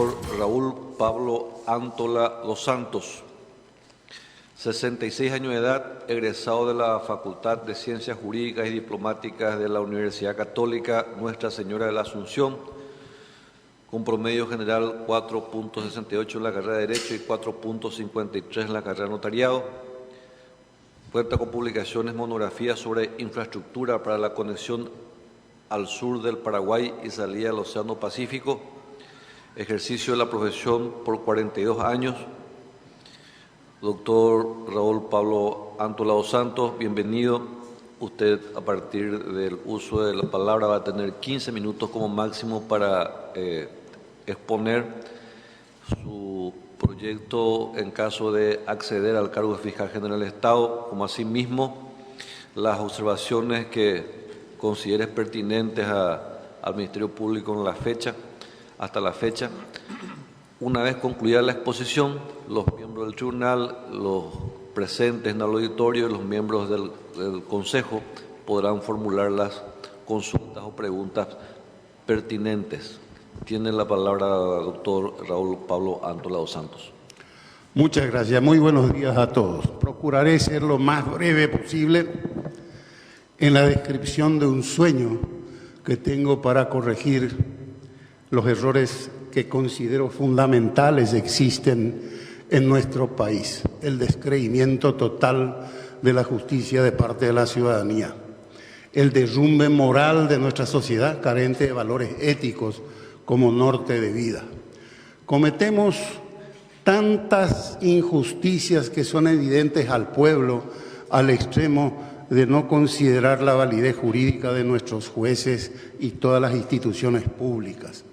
doctor Raúl Pablo Ántola dos Santos, 66 años de edad, egresado de la Facultad de Ciencias Jurídicas y Diplomáticas de la Universidad Católica Nuestra Señora de la Asunción, con promedio general 4.68 en la carrera de Derecho y 4.53 en la carrera de Notariado. Cuenta con publicaciones, monografías sobre infraestructura para la conexión al sur del Paraguay y salida al Océano Pacífico. Ejercicio de la profesión por 42 años. Doctor Raúl Pablo Ántola dos Santos, bienvenido. Usted, a partir del uso de la palabra, va a tener 15 minutos como máximo para exponer su proyecto en caso de acceder al cargo de fiscal general del Estado, como asimismo las observaciones que consideres pertinentes al Ministerio Público en la fecha, hasta la fecha. Una vez concluida la exposición, los miembros del tribunal, los presentes en el auditorio y los miembros del Consejo podrán formular las consultas o preguntas pertinentes. Tiene la palabra el doctor Raúl Pablo Ántola dos Santos. Muchas gracias. Muy buenos días a todos. Procuraré ser lo más breve posible en la descripción de un sueño que tengo para corregir los errores que considero fundamentales existen en nuestro país. El descreimiento total de la justicia de parte de la ciudadanía. El derrumbe moral de nuestra sociedad carente de valores éticos como norte de vida. Cometemos tantas injusticias que son evidentes al pueblo, al extremo de no considerar la validez jurídica de nuestros jueces y todas las instituciones públicas.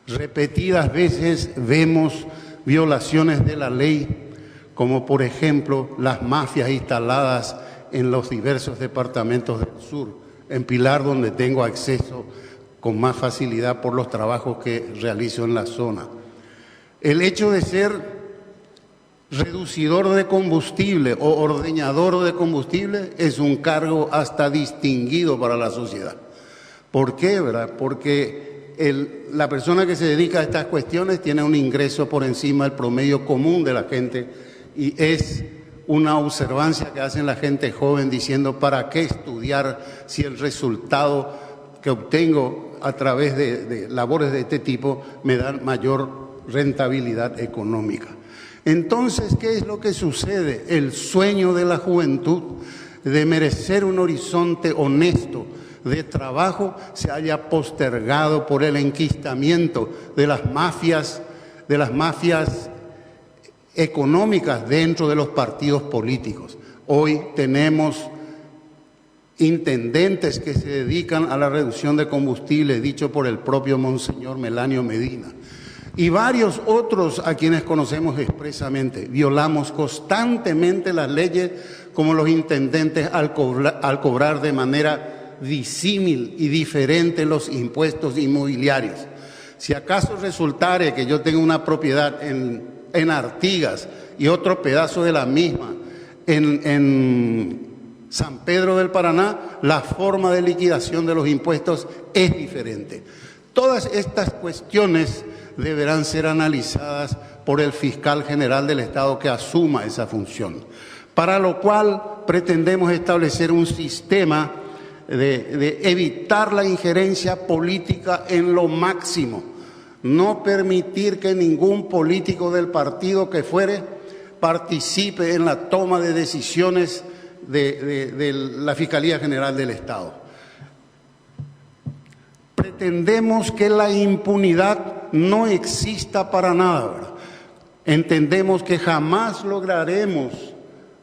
Repetidas veces vemos violaciones de la ley, como por ejemplo las mafias instaladas en los diversos departamentos del sur, en Pilar, donde tengo acceso con más facilidad por los trabajos que realizo en la zona. El hecho de ser reducidor de combustible o ordeñador de combustible es un cargo hasta distinguido para la sociedad. ¿Por qué, verdad? Porque la persona que se dedica a estas cuestiones tiene un ingreso por encima del promedio común de la gente y es una observancia que hacen la gente joven diciendo ¿para qué estudiar si el resultado que obtengo a través de labores de este tipo me dan mayor rentabilidad económica? Entonces, ¿qué es lo que sucede? El sueño de la juventud de merecer un horizonte honesto de trabajo se haya postergado por el enquistamiento de las mafias económicas dentro de los partidos políticos. Hoy tenemos intendentes que se dedican a la reducción de combustible, dicho por el propio Monseñor Melanio Medina, y varios otros a quienes conocemos expresamente. Violamos constantemente las leyes como los intendentes al cobrar de manera disímil y diferente los impuestos inmobiliarios. Si acaso resultare que yo tengo una propiedad en Artigas y otro pedazo de la misma en San Pedro del Paraná, la forma de liquidación de los impuestos es diferente. Todas estas cuestiones deberán ser analizadas por el fiscal general del Estado que asuma esa función, para lo cual pretendemos establecer un sistema de evitar la injerencia política en lo máximo, no permitir que ningún político del partido que fuere participe en la toma de decisiones de la Fiscalía General del Estado. Pretendemos que la impunidad no exista para nada, ¿verdad? Entendemos que jamás lograremos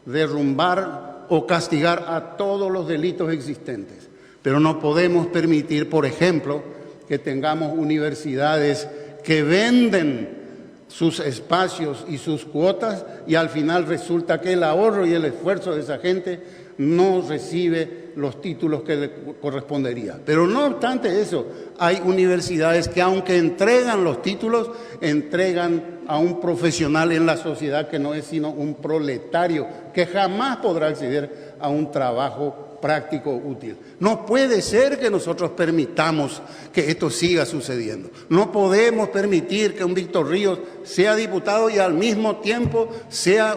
derrumbar o castigar a todos los delitos existentes, pero no podemos permitir, por ejemplo, que tengamos universidades que venden sus espacios y sus cuotas y al final resulta que el ahorro y el esfuerzo de esa gente no recibe los títulos que le correspondería. Pero no obstante eso, hay universidades que aunque entregan los títulos, entregan a un profesional en la sociedad que no es sino un proletario, que jamás podrá acceder a un trabajo práctico, útil. No puede ser que nosotros permitamos que esto siga sucediendo. No podemos permitir que un Víctor Ríos sea diputado y al mismo tiempo sea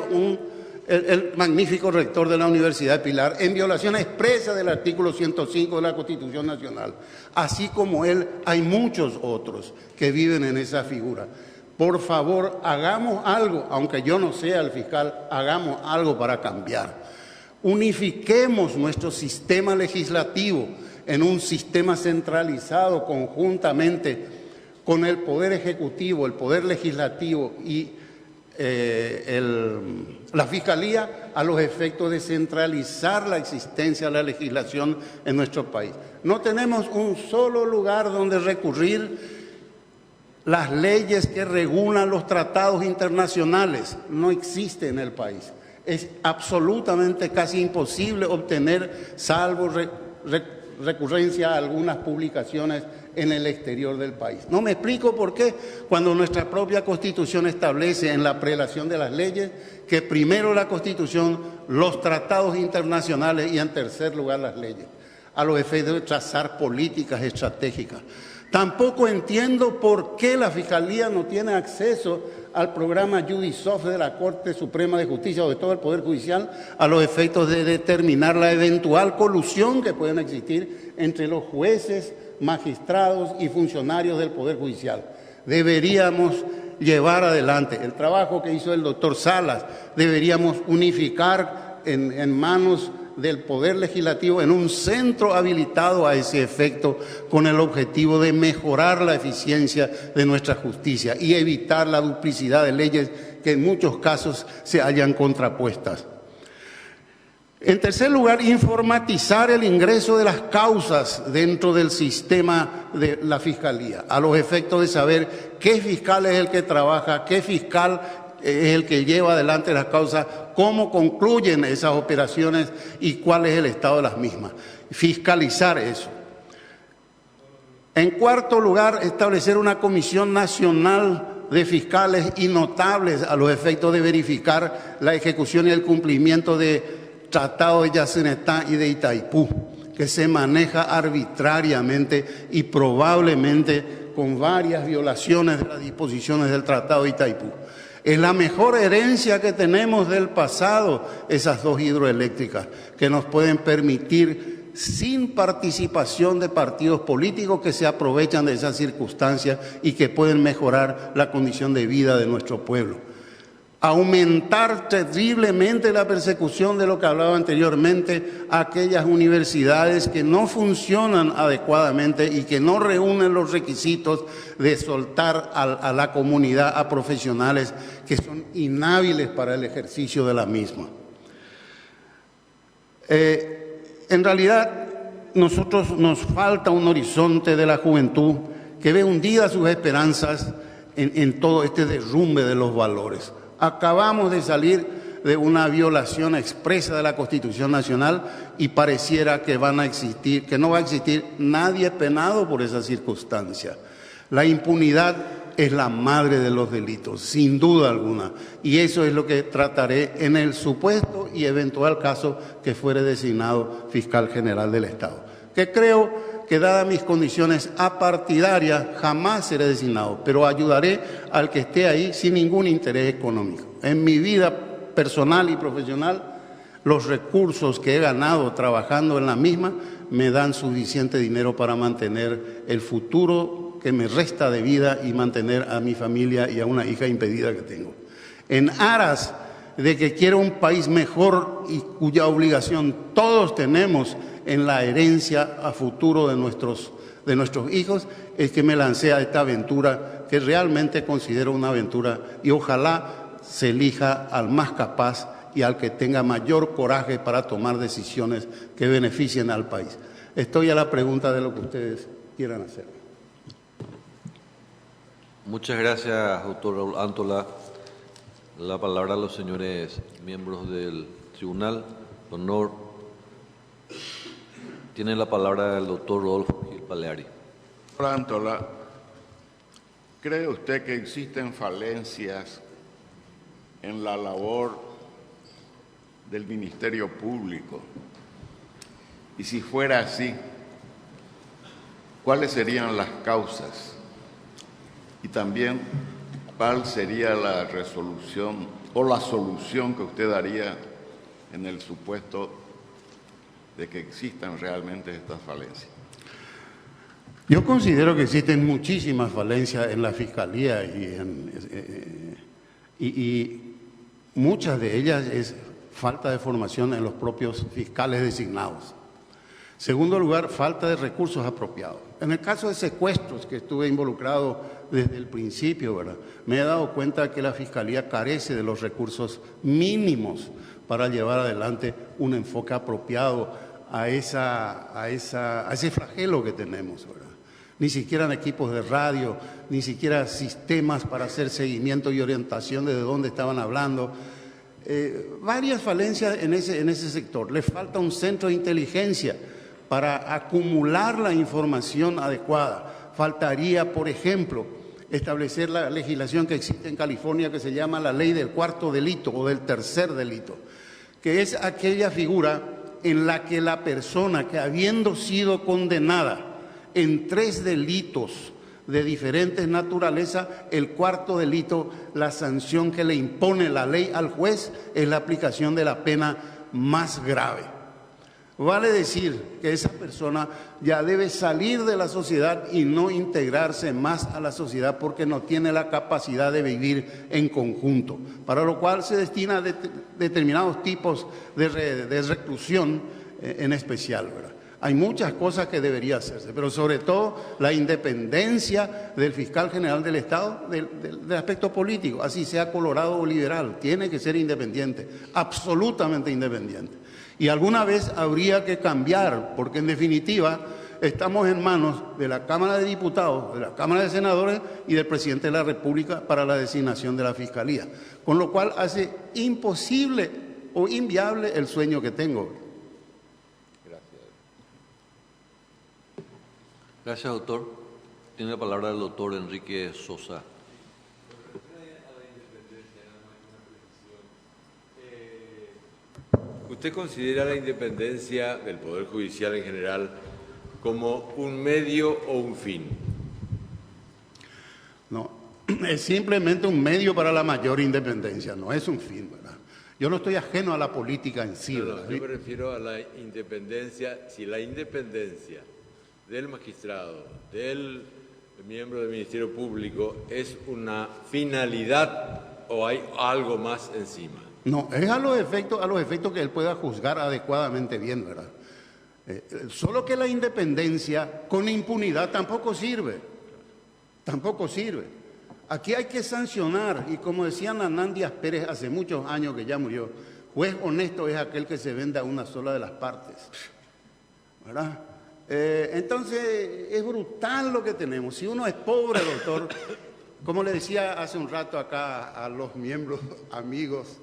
el magnífico rector de la Universidad de Pilar, en violación expresa del artículo 105 de la Constitución Nacional. Así como él, hay muchos otros que viven en esa figura. Por favor, hagamos algo, aunque yo no sea el fiscal, hagamos algo para cambiar. Unifiquemos nuestro sistema legislativo en un sistema centralizado conjuntamente con el Poder Ejecutivo, el Poder Legislativo y la Fiscalía, a los efectos de centralizar la existencia de la legislación en nuestro país. No tenemos un solo lugar donde recurrir. Las leyes que regulan los tratados internacionales no existen en el país. Es absolutamente casi imposible obtener, salvo recurrencia a algunas publicaciones en el exterior del país. No me explico por qué, cuando nuestra propia Constitución establece en la prelación de las leyes que primero la Constitución, los tratados internacionales y en tercer lugar las leyes, a los efectos de trazar políticas estratégicas. Tampoco entiendo por qué la Fiscalía no tiene acceso al programa Judisoft de la Corte Suprema de Justicia o de todo el Poder Judicial a los efectos de determinar la eventual colusión que pueden existir entre los jueces, magistrados y funcionarios del Poder Judicial. Deberíamos llevar adelante el trabajo que hizo el doctor Salas, deberíamos unificar en manos del Poder Legislativo en un centro habilitado a ese efecto con el objetivo de mejorar la eficiencia de nuestra justicia y evitar la duplicidad de leyes que en muchos casos se hallan contrapuestas. En tercer lugar, informatizar el ingreso de las causas dentro del sistema de la Fiscalía, a los efectos de saber qué fiscal es el que trabaja, qué fiscal es el que lleva adelante las causas, cómo concluyen esas operaciones y cuál es el estado de las mismas. Fiscalizar eso. En cuarto lugar, establecer una comisión nacional de fiscales y notables a los efectos de verificar la ejecución y el cumplimiento de Tratado de Yacyretá y de Itaipú, que se maneja arbitrariamente y probablemente con varias violaciones de las disposiciones del Tratado de Itaipú. Es la mejor herencia que tenemos del pasado, esas dos hidroeléctricas, que nos pueden permitir, sin participación de partidos políticos que se aprovechan de esas circunstancias y que pueden mejorar la condición de vida de nuestro pueblo. Aumentar terriblemente la persecución de lo que hablaba anteriormente, aquellas universidades que no funcionan adecuadamente y que no reúnen los requisitos de soltar a la comunidad, a profesionales que son inhábiles para el ejercicio de la misma. En realidad, nosotros nos falta un horizonte de la juventud que ve hundidas sus esperanzas en todo este derrumbe de los valores. Acabamos de salir de una violación expresa de la Constitución Nacional y pareciera que que no va a existir nadie penado por esa circunstancia. La impunidad es la madre de los delitos, sin duda alguna, y eso es lo que trataré en el supuesto y eventual caso que fuere designado fiscal general del Estado, que creo que dadas mis condiciones apartidarias jamás seré designado, pero ayudaré al que esté ahí sin ningún interés económico. En mi vida personal y profesional, los recursos que he ganado trabajando en la misma me dan suficiente dinero para mantener el futuro que me resta de vida y mantener a mi familia y a una hija impedida que tengo. En aras de que quiero un país mejor y cuya obligación todos tenemos en la herencia a futuro de nuestros hijos, es que me lancé a esta aventura que realmente considero una aventura y ojalá se elija al más capaz y al que tenga mayor coraje para tomar decisiones que beneficien al país. Estoy a la pregunta de lo que ustedes quieran hacer. Muchas gracias, doctor Raúl Antola. La palabra a los señores miembros del tribunal. Honor. Tiene la palabra el doctor Rodolfo Gil Paleari. Doctor Antola, ¿cree usted que existen falencias en la labor del Ministerio Público Y si fuera así, ¿cuáles serían las causas? Y también, ¿cuál sería la resolución o la solución que usted daría en el supuesto de que existan realmente estas falencias? Yo considero que existen muchísimas falencias en la Fiscalía y muchas de ellas es falta de formación en los propios fiscales designados. Segundo lugar, falta de recursos apropiados. En el caso de secuestros, que estuve involucrado desde el principio, ¿verdad?, me he dado cuenta que la Fiscalía carece de los recursos mínimos para llevar adelante un enfoque apropiado a ese flagelo que tenemos, ¿verdad? Ni siquiera en equipos de radio, ni siquiera sistemas para hacer seguimiento y orientación de dónde estaban hablando. Varias falencias en ese sector. Le falta un centro de inteligencia para acumular la información adecuada. Faltaría, por ejemplo, establecer la legislación que existe en California que se llama la ley del cuarto delito o del tercer delito, que es aquella figura en la que la persona que, habiendo sido condenada en 3 delitos de diferentes naturalezas, el cuarto delito, la sanción que le impone la ley al juez es la aplicación de la pena más grave. Vale decir que esa persona ya debe salir de la sociedad y no integrarse más a la sociedad porque no tiene la capacidad de vivir en conjunto, para lo cual se destina a determinados tipos de reclusión en especial, ¿verdad? Hay muchas cosas que debería hacerse, pero sobre todo la independencia del fiscal general del Estado del aspecto político, así sea colorado o liberal, tiene que ser independiente, absolutamente independiente. Y alguna vez habría que cambiar, porque en definitiva estamos en manos de la Cámara de Diputados, de la Cámara de Senadores y del Presidente de la República para la designación de la Fiscalía, con lo cual hace imposible o inviable el sueño que tengo. Gracias, doctor. Tiene la palabra el doctor Enrique Sosa. ¿Usted considera la independencia del Poder Judicial en general como un medio o un fin? No, es simplemente un medio para la mayor independencia, no es un fin, ¿verdad? Yo no estoy ajeno a la política en sí, ¿verdad? Yo me refiero a la independencia, si la independencia del magistrado, del miembro del Ministerio Público, ¿es una finalidad o hay algo más encima? No, es a los efectos que él pueda juzgar adecuadamente bien, ¿verdad? Solo que la independencia con impunidad tampoco sirve, tampoco sirve. Aquí hay que sancionar, y como decía Nanán Díaz Pérez hace muchos años que ya murió, juez honesto es aquel que se vende a una sola de las partes, ¿verdad? Entonces, es brutal lo que tenemos. Si uno es pobre, doctor, como le decía hace un rato acá a los miembros, amigos,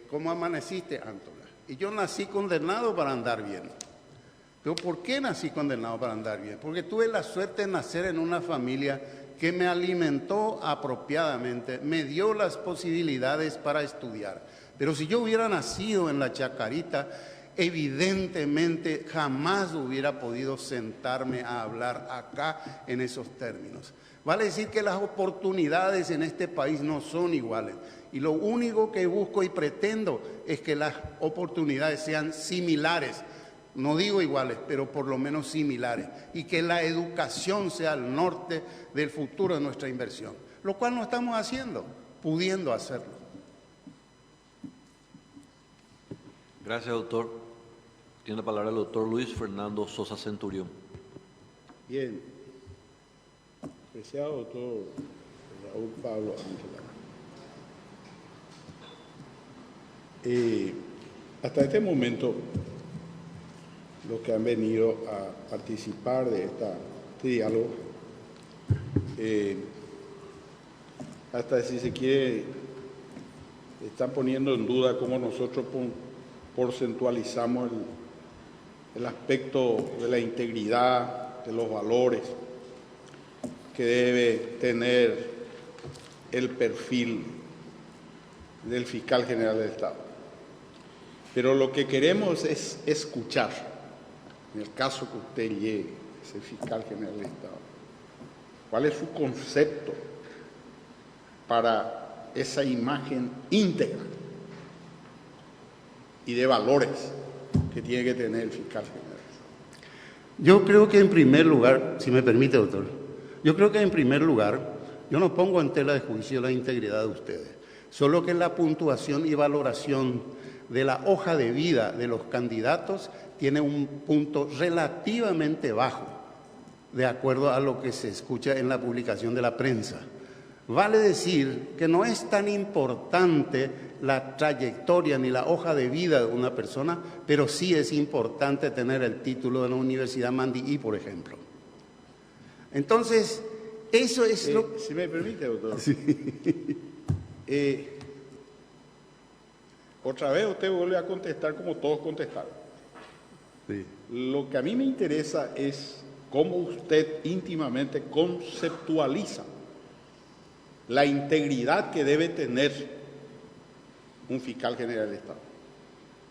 ¿cómo amaneciste, Antola? Y yo nací condenado para andar bien. ¿Pero por qué nací condenado para andar bien? Porque tuve la suerte de nacer en una familia que me alimentó apropiadamente, me dio las posibilidades para estudiar. Pero si yo hubiera nacido en la Chacarita, evidentemente jamás hubiera podido sentarme a hablar acá en esos términos. Vale decir que las oportunidades en este país no son iguales. Y lo único que busco y pretendo es que las oportunidades sean similares. No digo iguales, pero por lo menos similares. Y que la educación sea el norte del futuro de nuestra inversión. Lo cual no estamos haciendo, pudiendo hacerlo. Gracias, doctor. Tiene la palabra el doctor Luis Fernando Sosa Centurión. Bien. Apreciado doctor Raúl Pablo Ángela. Hasta este momento, los que han venido a participar de este diálogo, hasta si se quiere, están poniendo en duda cómo nosotros porcentualizamos el aspecto de la integridad, de los valores que debe tener el perfil del fiscal general del Estado. Pero lo que queremos es escuchar en el caso que usted llegue, ese fiscal general del Estado, ¿cuál es su concepto para esa imagen íntegra y de valores que tiene que tener el fiscal general? Yo creo que en primer lugar, si me permite, doctor, yo creo que en primer lugar, yo no pongo en tela de juicio la integridad de ustedes, solo que la puntuación y valoración de la hoja de vida de los candidatos tiene un punto relativamente bajo, de acuerdo a lo que se escucha en la publicación de la prensa. Vale decir que no es tan importante la trayectoria ni la hoja de vida de una persona, pero sí es importante tener el título de la Universidad Mandií, por ejemplo. Entonces, eso es lo... Si me permite, doctor. Sí. Otra vez usted vuelve a contestar como todos contestaron. Sí. Lo que a mí me interesa es cómo usted íntimamente conceptualiza la integridad que debe tener un fiscal general del Estado,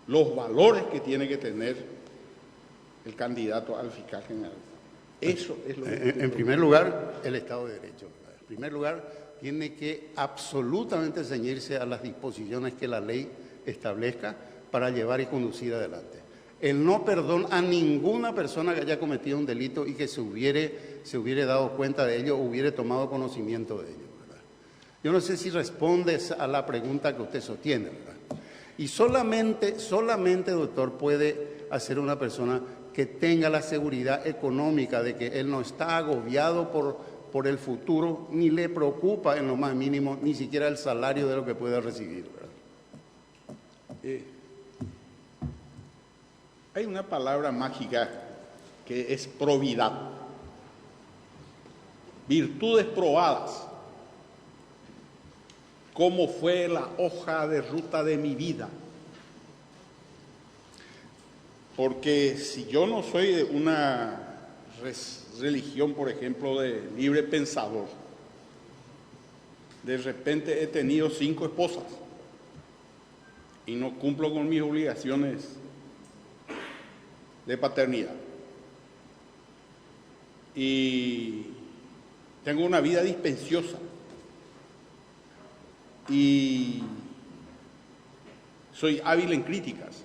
los valores que tiene que tener el candidato al fiscal general del Estado. Eso es lo que... En primer lugar, el Estado de Derecho. En primer lugar, tiene que absolutamente ceñirse a las disposiciones que la ley establezca para llevar y conducir adelante. El no perdón a ninguna persona que haya cometido un delito y que se hubiere dado cuenta de ello o hubiere tomado conocimiento de ello, ¿verdad? Yo no sé si respondes a la pregunta que usted sostiene, ¿verdad? Y solamente, doctor, puede hacer una persona que tenga la seguridad económica de que él no está agobiado por el futuro, ni le preocupa en lo más mínimo, ni siquiera el salario de lo que pueda recibir, ¿verdad? Hay una palabra mágica que es probidad. Virtudes probadas. ¿Cómo fue la hoja de ruta de mi vida? Porque si yo no soy de una religión, por ejemplo, de libre pensador, de repente he tenido 5 esposas y no cumplo con mis obligaciones de paternidad. Y tengo una vida dispensiosa. Y soy hábil en críticas.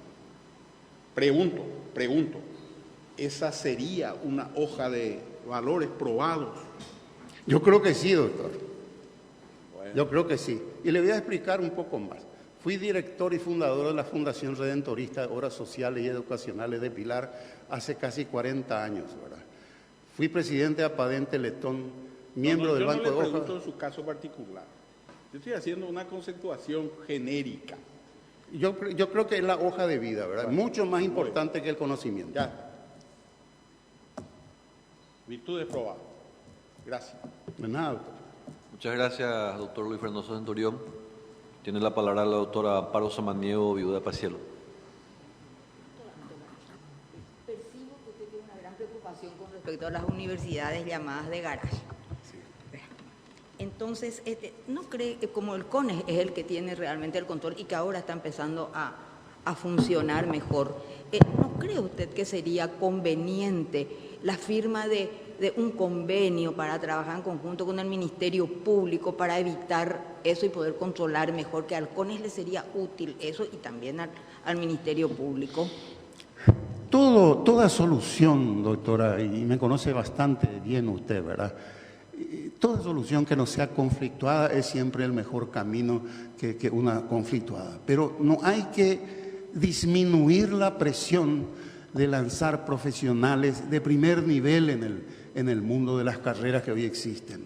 Pregunto, ¿esa sería una hoja de valores probados? Yo creo que sí, doctor. Bueno. Yo creo que sí. Y le voy a explicar un poco más. Fui director y fundador de la Fundación Redentorista de Obras Sociales y Educacionales de Pilar hace casi 40 años, ¿verdad? Fui presidente de Apadente Letón, miembro del Banco de Hojas. Yo no le pregunto en su caso particular. Yo estoy haciendo una conceptuación genérica. Yo creo que es la hoja de vida, ¿verdad? Bueno, mucho más importante que el conocimiento. Ya. Virtudes probadas. Gracias. De nada, doctor. Muchas gracias, doctor Luis Fernando Centurión. Tiene la palabra la doctora Amparo Samaniego, viuda de Pacielo. Percibo que usted tiene una gran preocupación con respecto a las universidades llamadas de garage. Entonces, ¿no cree que como el CONES es el que tiene realmente el control y que ahora está empezando a funcionar mejor, ¿no cree usted que sería conveniente la firma de un convenio para trabajar en conjunto con el Ministerio Público para evitar eso y poder controlar mejor, que al CONES le sería útil eso y también al Ministerio Público? Toda solución, doctora, y me conoce bastante bien usted, ¿verdad? Toda solución que no sea conflictuada es siempre el mejor camino que una conflictuada. Pero no hay que disminuir la presión de lanzar profesionales de primer nivel en el mundo de las carreras que hoy existen.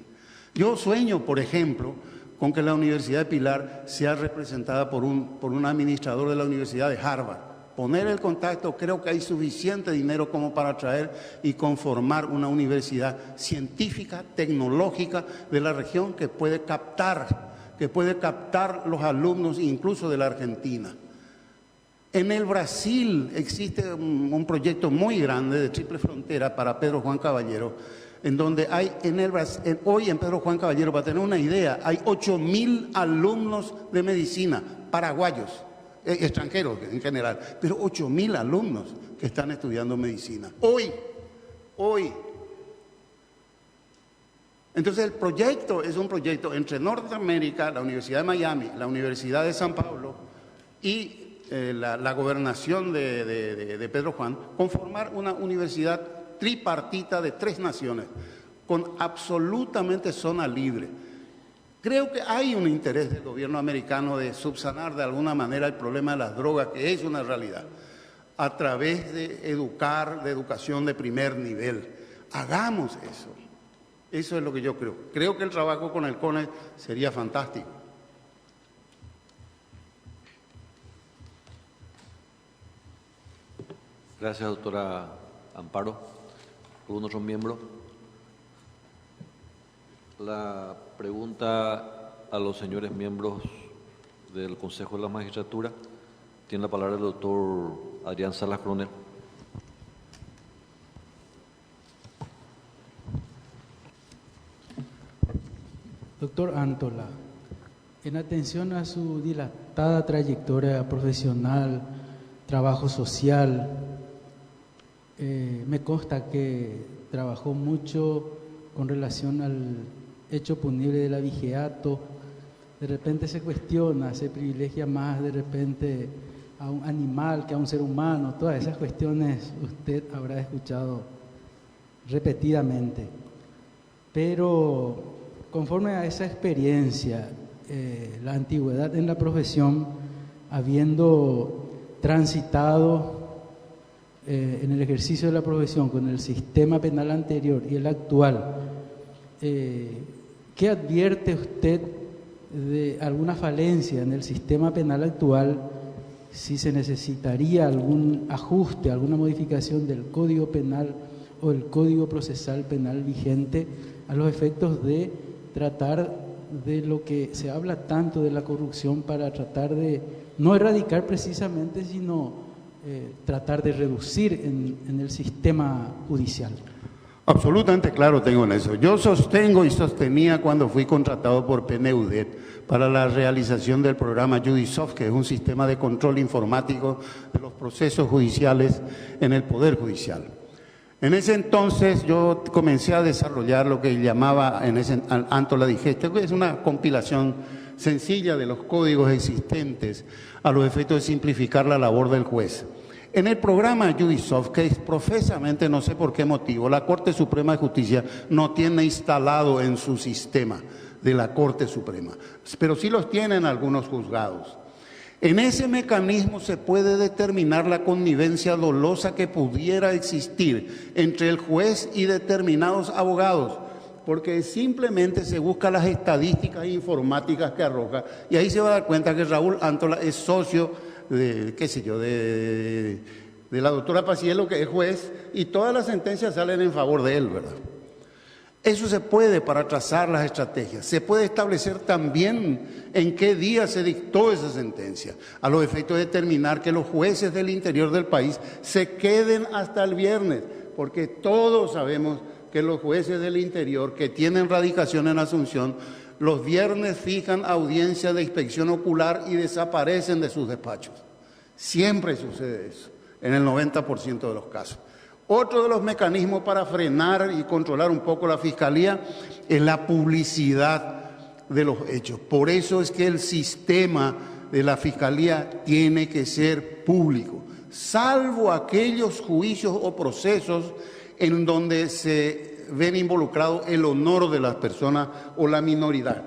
Yo sueño, por ejemplo, con que la Universidad de Pilar sea representada por un administrador de la Universidad de Harvard. Poner el contacto, creo que hay suficiente dinero como para traer y conformar una universidad científica, tecnológica de la región que puede captar los alumnos incluso de la Argentina. En el Brasil existe un proyecto muy grande de triple frontera para Pedro Juan Caballero, en donde hay hoy en Pedro Juan Caballero, para tener una idea, hay 8.000 alumnos de medicina paraguayos extranjeros en general, pero 8.000 alumnos que están estudiando medicina. Hoy. Entonces el proyecto es un proyecto entre Norteamérica, la Universidad de Miami, la Universidad de San Pablo y la gobernación de Pedro Juan, conformar una universidad tripartita de 3 naciones, con absolutamente zona libre. Creo que hay un interés del gobierno americano de subsanar de alguna manera el problema de las drogas, que es una realidad, a través de educación de primer nivel. Hagamos eso. Eso es lo que yo creo. Creo que el trabajo con el CONEX sería fantástico. Gracias, doctora Amparo. ¿Algún otro miembro? La pregunta a los señores miembros del Consejo de la Magistratura. Tiene la palabra el doctor Adrián Salas Coronel. Doctor Antola, en atención a su dilatada trayectoria profesional, trabajo social, me consta que trabajó mucho con relación al hecho punible del abigeato. De repente se cuestiona, se privilegia más de repente a un animal que a un ser humano. Todas esas cuestiones usted habrá escuchado repetidamente. Pero conforme a esa experiencia, la antigüedad en la profesión, habiendo transitado en el ejercicio de la profesión con el sistema penal anterior y el actual, ¿qué advierte usted de alguna falencia en el sistema penal actual? Si se necesitaría algún ajuste, alguna modificación del Código Penal o el Código Procesal Penal vigente a los efectos de tratar de lo que se habla tanto de la corrupción, para tratar de no erradicar precisamente, sino tratar de reducir en el sistema judicial. Absolutamente claro tengo en eso. Yo sostengo y sostenía cuando fui contratado por PNUDET para la realización del programa Judisoft, que es un sistema de control informático de los procesos judiciales en el Poder Judicial. En ese entonces yo comencé a desarrollar lo que llamaba, Antola dijiste, que es una compilación sencilla de los códigos existentes a los efectos de simplificar la labor del juez. En el programa Judisoft, que es profesamente, no sé por qué motivo, la Corte Suprema de Justicia no tiene instalado en su sistema de la Corte Suprema, pero sí los tienen algunos juzgados. En ese mecanismo se puede determinar la connivencia dolosa que pudiera existir entre el juez y determinados abogados, porque simplemente se buscan las estadísticas informáticas que arroja, y ahí se va a dar cuenta que Raúl Antola es socio de, qué sé yo, de la doctora Paciello, que es juez, y todas las sentencias salen en favor de él, ¿verdad? Eso se puede para trazar las estrategias. Se puede establecer también en qué día se dictó esa sentencia, a los efectos de determinar que los jueces del interior del país se queden hasta el viernes, porque todos sabemos que los jueces del interior que tienen radicación en Asunción, los viernes fijan audiencia de inspección ocular y desaparecen de sus despachos. Siempre sucede eso, en el 90% de los casos. Otro de los mecanismos para frenar y controlar un poco la Fiscalía es la publicidad de los hechos. Por eso es que el sistema de la Fiscalía tiene que ser público, salvo aquellos juicios o procesos en donde se ven involucrados el honor de las personas o la minoridad,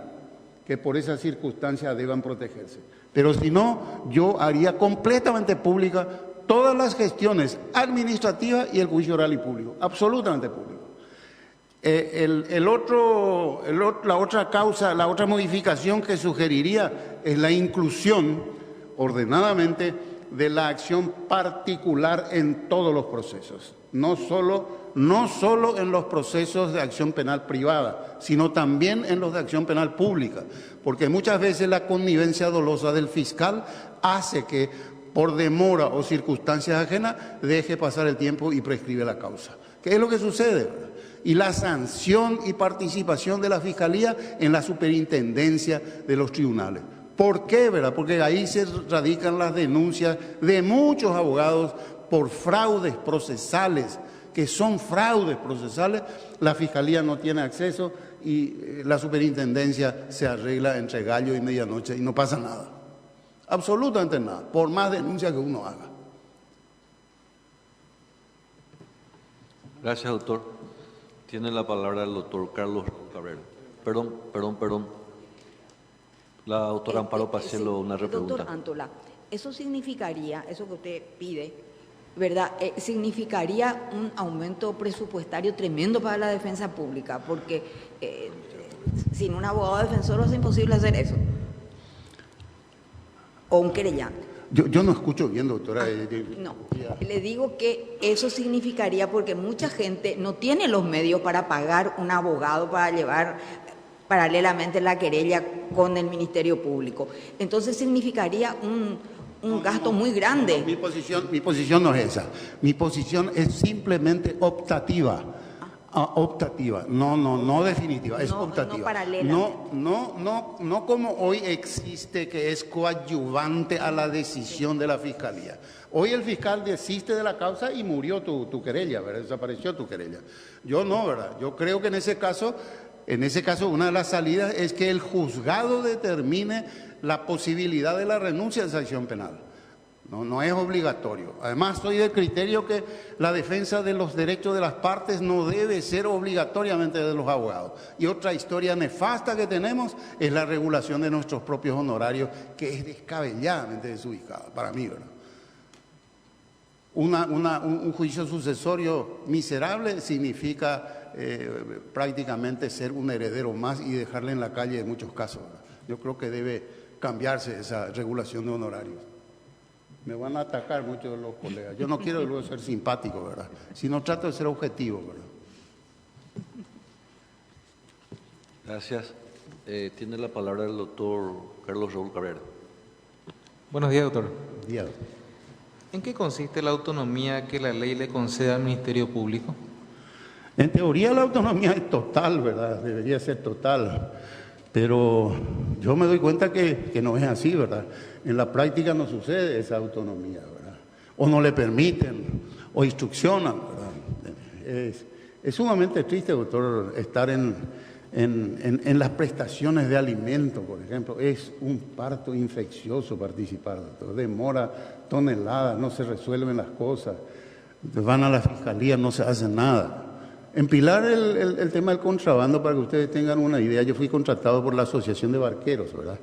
que por esas circunstancias deban protegerse. Pero si no, yo haría completamente pública todas las gestiones administrativas y el juicio oral y público, absolutamente público. La otra causa, la otra modificación que sugeriría es la inclusión ordenadamente de la acción particular en todos los procesos, no solo en los procesos de acción penal privada, sino también en los de acción penal pública, porque muchas veces la connivencia dolosa del fiscal hace que por demora o circunstancias ajenas deje pasar el tiempo y prescribe la causa. ¿Qué es lo que sucede, verdad? Y la sanción y participación de la Fiscalía en la superintendencia de los tribunales. ¿Por qué, verdad? Porque ahí se radican las denuncias de muchos abogados por fraudes procesales, que son fraudes procesales. La Fiscalía no tiene acceso y la superintendencia se arregla entre gallo y medianoche y no pasa nada. Absolutamente nada, por más denuncias que uno haga. Gracias, doctor. Tiene la palabra el doctor Carlos Cabrera. Perdón. La doctora Amparo Pacelo, una repregunta. Doctor Antola, eso significaría, eso que usted pide, ¿verdad? Significaría un aumento presupuestario tremendo para la defensa pública, porque sin un abogado defensor es imposible hacer eso. O un querellante. Yo no escucho bien, doctora. No, le digo que eso significaría, porque mucha gente no tiene los medios para pagar un abogado para llevar paralelamente la querella con el Ministerio Público. Entonces significaría un gasto muy grande. Mi posición no es esa. Mi posición es simplemente optativa. Optativa, no definitiva, es optativa. No paralela. No como hoy existe, que es coadyuvante a la decisión de la Fiscalía. Hoy el fiscal desiste de la causa y murió tu querella, ¿verdad? Desapareció tu querella. Yo no, ¿verdad? Yo creo que en ese caso una de las salidas es que el juzgado determine la posibilidad de la renuncia de esa acción penal. No es obligatorio. Además, soy del criterio que la defensa de los derechos de las partes no debe ser obligatoriamente de los abogados. Y otra historia nefasta que tenemos es la regulación de nuestros propios honorarios, que es descabelladamente desubicada, para mí, ¿verdad? Un juicio sucesorio miserable significa prácticamente ser un heredero más y dejarle en la calle en muchos casos, ¿verdad? Yo creo que debe cambiarse esa regulación de honorarios. Me van a atacar muchos de los colegas. Yo no quiero luego ser simpático, ¿verdad? Sino trato de ser objetivo, ¿verdad? Gracias. Tiene la palabra el doctor Carlos Raúl Cabrera. Buenos días, doctor. Buen día. ¿En qué consiste la autonomía que la ley le concede al Ministerio Público? En teoría la autonomía es total, ¿verdad? Debería ser total. Pero yo me doy cuenta que no es así, ¿verdad? En la práctica no sucede esa autonomía, ¿verdad? O no le permiten, o instruccionan, ¿verdad? Es sumamente triste, doctor, estar en las prestaciones de alimentos, por ejemplo. Es un parto infeccioso participar, doctor. Demora toneladas, no se resuelven las cosas. Van a la fiscalía, no se hace nada. En Pilar, el tema del contrabando, para que ustedes tengan una idea, yo fui contratado por la Asociación de Barqueros, ¿verdad?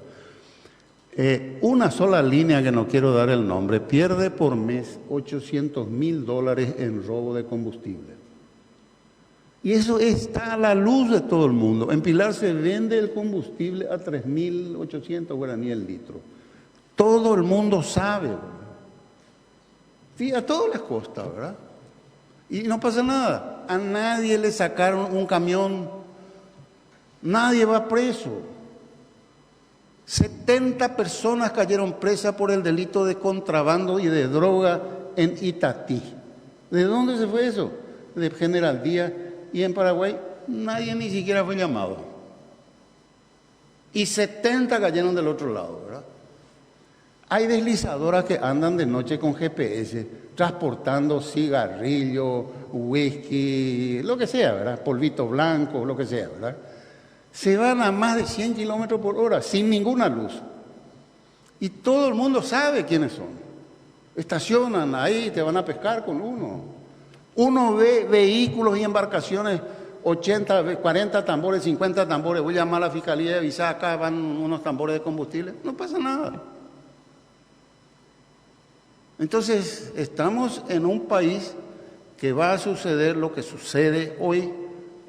Una sola línea, que no quiero dar el nombre, pierde por mes $800,000 en robo de combustible. Y eso está a la luz de todo el mundo. En Pilar se vende el combustible a 3.800 guaraníes el litro. Todo el mundo sabe, ¿verdad? Sí, a todos les costa, ¿verdad? Y no pasa nada. A nadie le sacaron un camión. Nadie va preso. 70 personas cayeron presas por el delito de contrabando y de droga en Itatí. ¿De dónde se fue eso? De General Díaz. Y en Paraguay nadie ni siquiera fue llamado. Y 70 cayeron del otro lado, ¿verdad? Hay deslizadoras que andan de noche con GPS, transportando cigarrillos, whisky, lo que sea, ¿verdad? Polvito blanco, lo que sea, ¿verdad? Se van a más de 100 kilómetros por hora, sin ninguna luz. Y todo el mundo sabe quiénes son. Estacionan ahí, te van a pescar con uno. Uno ve vehículos y embarcaciones, 80, 40 tambores, 50 tambores. Voy a llamar a la fiscalía y avisar, acá van unos tambores de combustible. No pasa nada. Entonces, estamos en un país que va a suceder lo que sucede hoy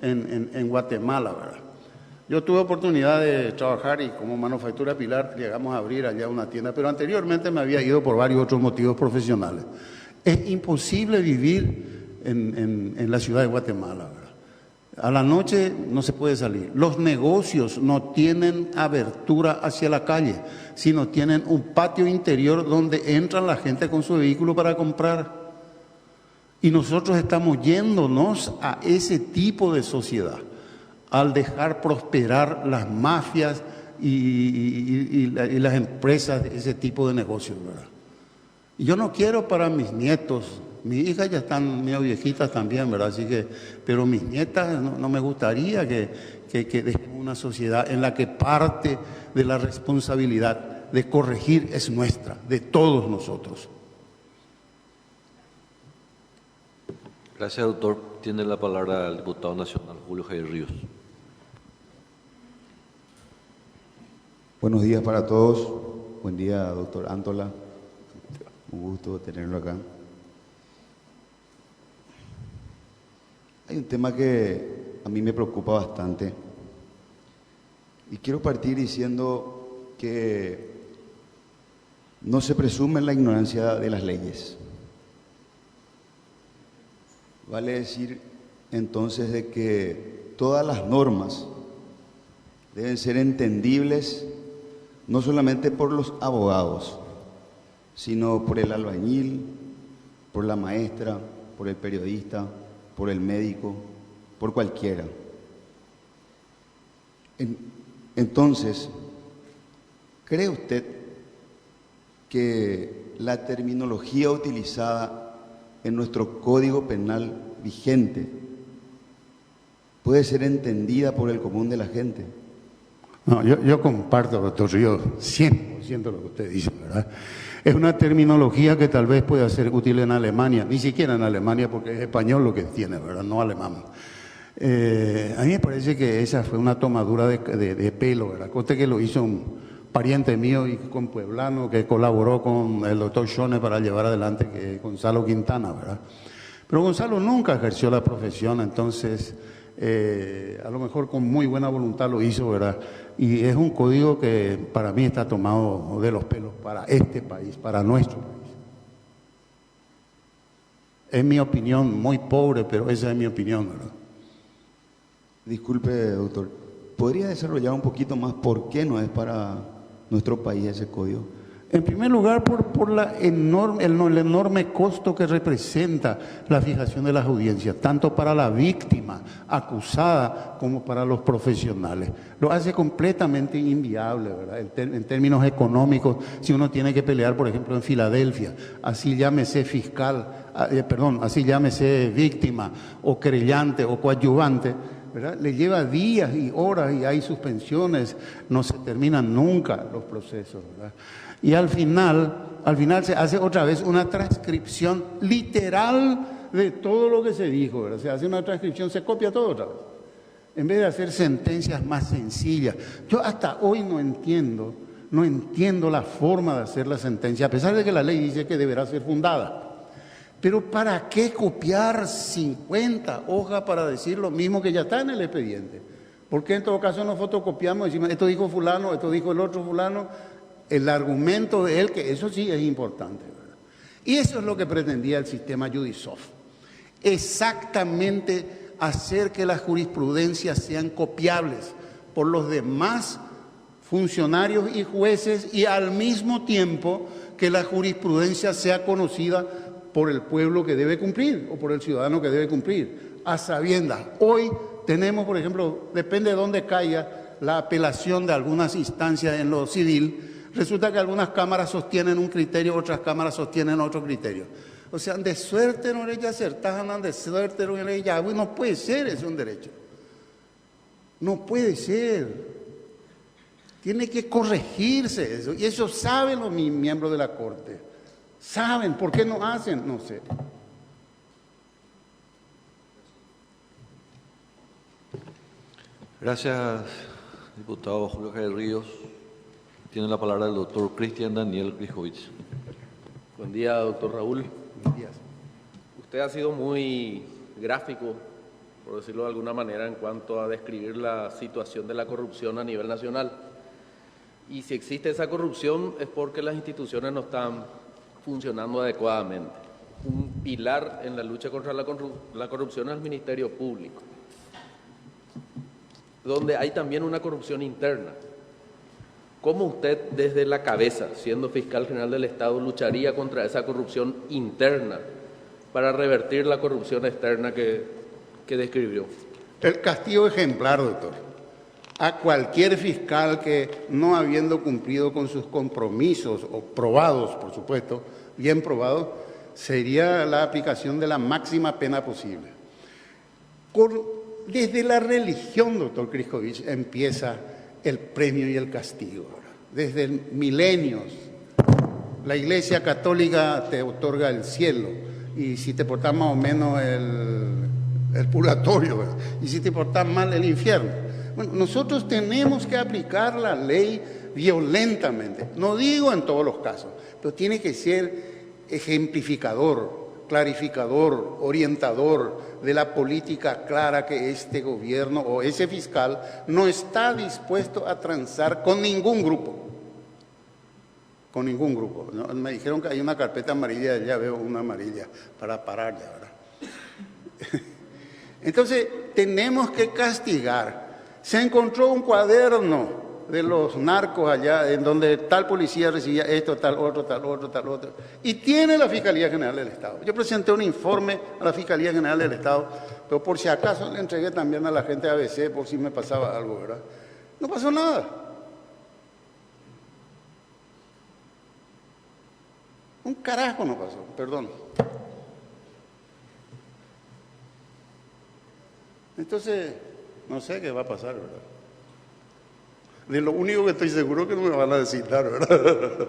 en Guatemala, ¿verdad? Yo tuve oportunidad de trabajar y como Manufactura Pilar llegamos a abrir allá una tienda, pero anteriormente me había ido por varios otros motivos profesionales. Es imposible vivir en la ciudad de Guatemala, ¿verdad? A la noche no se puede salir. Los negocios no tienen abertura hacia la calle, sino tienen un patio interior donde entran la gente con su vehículo para comprar. Y nosotros estamos yéndonos a ese tipo de sociedad, al dejar prosperar las mafias y las empresas de ese tipo de negocios, ¿verdad? Y yo no quiero para mis nietos, mis hijas ya están medio viejitas también, ¿verdad? Así que, pero mis nietas no me gustaría que dejemos una sociedad en la que parte de la responsabilidad de corregir es nuestra, de todos nosotros. Gracias, doctor. Tiene la palabra el diputado nacional Julio Javier Ríos. Buenos días para todos. Buen día, doctor Antola. Un gusto tenerlo acá. Hay un tema que a mí me preocupa bastante y quiero partir diciendo que no se presume la ignorancia de las leyes. Vale decir entonces de que todas las normas deben ser entendibles no solamente por los abogados, sino por el albañil, por la maestra, por el periodista, por el médico, por cualquiera. Entonces, ¿cree usted que la terminología utilizada en nuestro Código Penal vigente puede ser entendida por el común de la gente? No, yo comparto, doctor Ríos, 100% lo que usted dice, ¿verdad? Es una terminología que tal vez pueda ser útil en Alemania, ni siquiera en Alemania porque es español lo que tiene, ¿verdad? No alemán. A mí me parece que esa fue una tomadura de pelo, ¿verdad? Conste que lo hizo un pariente mío y compueblano que colaboró con el doctor Schone para llevar adelante, que es Gonzalo Quintana, ¿verdad? Pero Gonzalo nunca ejerció la profesión, entonces a lo mejor con muy buena voluntad lo hizo, ¿verdad? Y es un código que para mí está tomado de los pelos para este país, para nuestro país. Es mi opinión, muy pobre, pero esa es mi opinión, ¿verdad? Disculpe, doctor, ¿podría desarrollar un poquito más por qué no es para nuestro país ese código? En primer lugar, por el enorme costo que representa la fijación de las audiencias, tanto para la víctima acusada como para los profesionales. Lo hace completamente inviable, ¿verdad? En términos económicos, si uno tiene que pelear, por ejemplo, en Filadelfia, así llámese así llámese víctima o querellante o coadyuvante, ¿verdad? Le lleva días y horas y hay suspensiones, no se terminan nunca los procesos, ¿verdad? Y al final se hace otra vez una transcripción literal de todo lo que se dijo, ¿verdad? Se hace una transcripción, se copia todo otra vez, en vez de hacer sentencias más sencillas. Yo hasta hoy no entiendo la forma de hacer la sentencia, a pesar de que la ley dice que deberá ser fundada. Pero ¿para qué copiar 50 hojas para decir lo mismo que ya está en el expediente? Porque en todo caso nos fotocopiamos y decimos, esto dijo fulano, esto dijo el otro fulano, el argumento de él, que eso sí es importante, ¿verdad? Y eso es lo que pretendía el sistema Judisoft. Exactamente hacer que las jurisprudencias sean copiables por los demás funcionarios y jueces y al mismo tiempo que la jurisprudencia sea conocida por el pueblo que debe cumplir o por el ciudadano que debe cumplir, a sabiendas. Hoy tenemos, por ejemplo, depende de dónde caiga la apelación de algunas instancias en lo civil, resulta que algunas cámaras sostienen un criterio, otras cámaras sostienen otro criterio. O sea, de suerte no le acertajan, de suerte no le ya, no puede ser, es un derecho. No puede ser. Tiene que corregirse eso, y eso saben los miembros de la Corte. Saben, ¿por qué no hacen? No sé. Gracias, diputado Julio Javier Ríos. Tiene la palabra el doctor Cristian Daniel Grijovich. Buen día, doctor Raúl. Buenos días. Usted ha sido muy gráfico, por decirlo de alguna manera, en cuanto a describir la situación de la corrupción a nivel nacional. Y si existe esa corrupción es porque las instituciones no están funcionando adecuadamente. Un pilar en la lucha contra la corrupción es el Ministerio Público, donde hay también una corrupción interna. ¿Cómo usted, desde la cabeza, siendo fiscal general del Estado, lucharía contra esa corrupción interna para revertir la corrupción externa que describió? El castigo ejemplar, doctor. a cualquier fiscal que, no habiendo cumplido con sus compromisos, o probados, por supuesto, bien probados, sería la aplicación de la máxima pena posible. Desde la religión, doctor Kriskovich, empieza el premio y el castigo. Desde milenios, la Iglesia Católica te otorga el cielo, y si te portas más o menos el purgatorio, ¿verdad? Y si te portas mal, el infierno. Bueno, nosotros tenemos que aplicar la ley violentamente. No digo en todos los casos, pero tiene que ser ejemplificador, clarificador, orientador de la política clara que este gobierno o ese fiscal no está dispuesto a transar con ningún grupo. Con ningún grupo. ¿No? Me dijeron que hay una carpeta amarilla, ya veo una amarilla para parar ya, ¿verdad? Entonces, tenemos que castigar. Se encontró un cuaderno de los narcos allá, en donde tal policía recibía esto, tal otro, tal otro, tal otro. Y tiene la Fiscalía General del Estado. Yo presenté un informe a la Fiscalía General del Estado, pero por si acaso le entregué también a la gente de ABC, por si me pasaba algo, ¿verdad? No pasó nada. Un carajo no pasó, perdón. Entonces, no sé qué va a pasar, ¿verdad? De lo único que estoy seguro que no me van a designar, ¿verdad?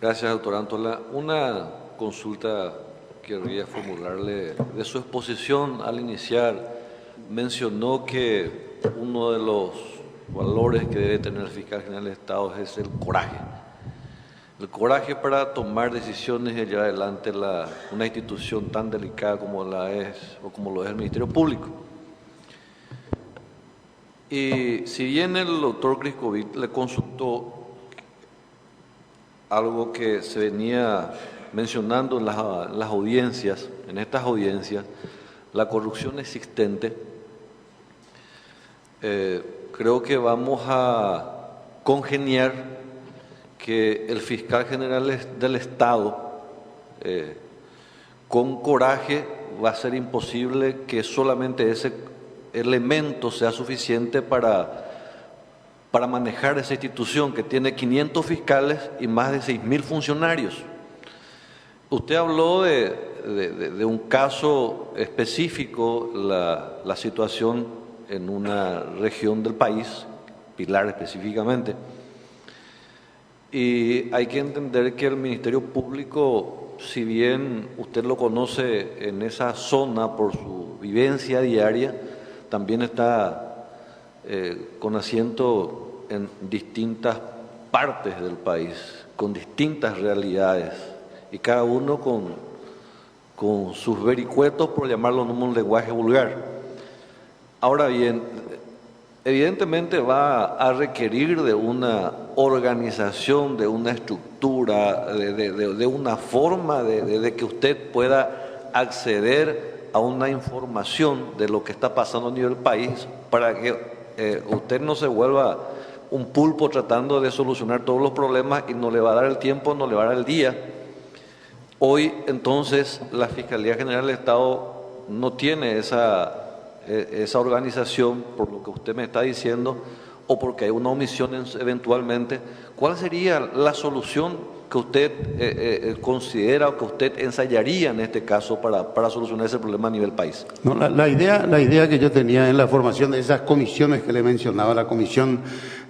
Gracias, doctor Antola. Una consulta querría formularle. De su exposición al iniciar, mencionó que uno de los valores que debe tener el fiscal general del Estado es el coraje. El coraje para tomar decisiones y llevar adelante una institución tan delicada como la es o como lo es el Ministerio Público. Y si bien el doctor Kriskovich le consultó algo que se venía mencionando en las audiencias, en estas audiencias, la corrupción existente, creo que vamos a congeniar que el fiscal general del Estado, con coraje, va a ser imposible que solamente ese elemento sea suficiente para manejar esa institución que tiene 500 fiscales y más de 6.000 funcionarios. Usted habló de un caso específico, la situación en una región del país, Pilar específicamente, y hay que entender que el Ministerio Público, si bien usted lo conoce en esa zona por su vivencia diaria, también está con asiento en distintas partes del país, con distintas realidades, y cada uno con sus vericuetos, por llamarlo en un lenguaje vulgar. Ahora bien, evidentemente va a requerir de una organización, de una estructura, de una forma de que usted pueda acceder a una información de lo que está pasando a nivel país, para que usted no se vuelva un pulpo tratando de solucionar todos los problemas y no le va a dar el tiempo, no le va a dar el día. Hoy, entonces, la Fiscalía General del Estado no tiene esa organización, por lo que usted me está diciendo, o porque hay una omisión eventualmente. ¿Cuál sería la solución que usted considera o que usted ensayaría en este caso para solucionar ese problema a nivel país? No, la idea que yo tenía en la formación de esas comisiones que le mencionaba, la Comisión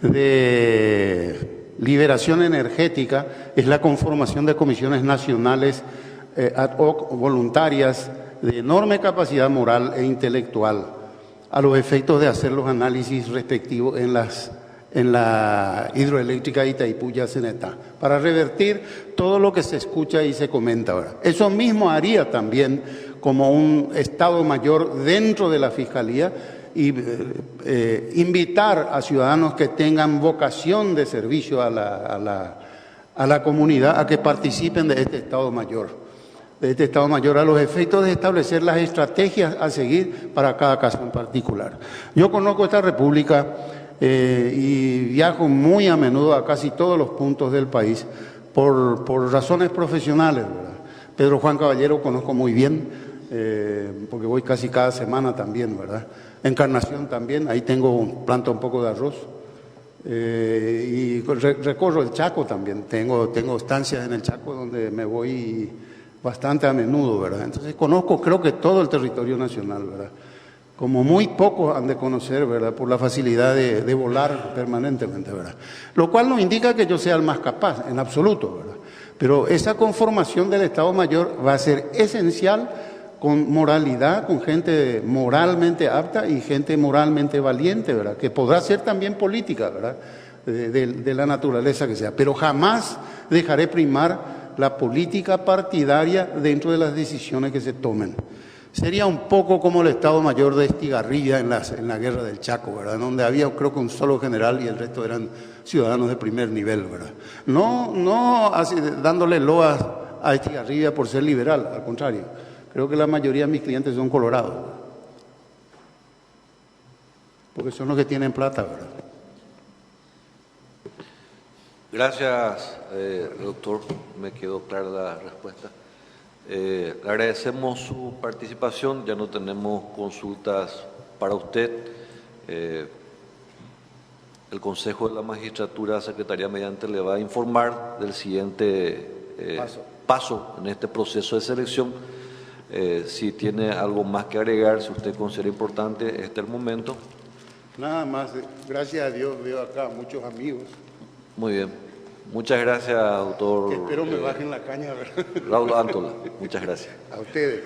de Liberación Energética, es la conformación de comisiones nacionales ad hoc, voluntarias, de enorme capacidad moral e intelectual, a los efectos de hacer los análisis respectivos en la hidroeléctrica Itaipú-Yacenetá, para revertir todo lo que se escucha y se comenta ahora. Eso mismo haría también como un Estado Mayor dentro de la Fiscalía, y invitar a ciudadanos que tengan vocación de servicio a la comunidad a que participen de este Estado Mayor. A los efectos de establecer las estrategias a seguir para cada caso en particular. Yo conozco esta república y viajo muy a menudo a casi todos los puntos del país por razones profesionales, ¿verdad? Pedro Juan Caballero conozco muy bien, porque voy casi cada semana también, ¿verdad? Encarnación también, ahí planto un poco de arroz. Y recorro el Chaco también, tengo estancias en el Chaco donde me voy bastante a menudo, ¿verdad? Entonces conozco creo que todo el territorio nacional, ¿verdad? Como muy pocos han de conocer, ¿verdad? Por la facilidad de volar permanentemente, ¿verdad? Lo cual no indica que yo sea el más capaz, en absoluto, ¿verdad? Pero esa conformación del Estado Mayor va a ser esencial con moralidad, con gente moralmente apta y gente moralmente valiente, ¿verdad? Que podrá ser también política, ¿verdad? De la naturaleza que sea. Pero jamás dejaré primar la política partidaria dentro de las decisiones que se tomen. Sería un poco como el Estado Mayor de Estigarribia en la Guerra del Chaco, ¿verdad? Donde había creo que un solo general y el resto eran ciudadanos de primer nivel, ¿verdad? No así, dándole loas a Estigarribia por ser liberal, al contrario. Creo que la mayoría de mis clientes son colorados, ¿verdad? Porque son los que tienen plata, ¿verdad? Gracias, doctor. Me quedó clara la respuesta. Le agradecemos su participación. Ya no tenemos consultas para usted. El Consejo de la Magistratura, Secretaría mediante, le va a informar del siguiente paso en este proceso de selección. Si tiene algo más que agregar, si usted considera importante, este es el momento. Nada más, gracias a Dios veo acá muchos amigos. Muy bien. Muchas gracias, doctor. Espero me bajen la caña, ¿verdad? Raúl Antola, muchas gracias. A ustedes.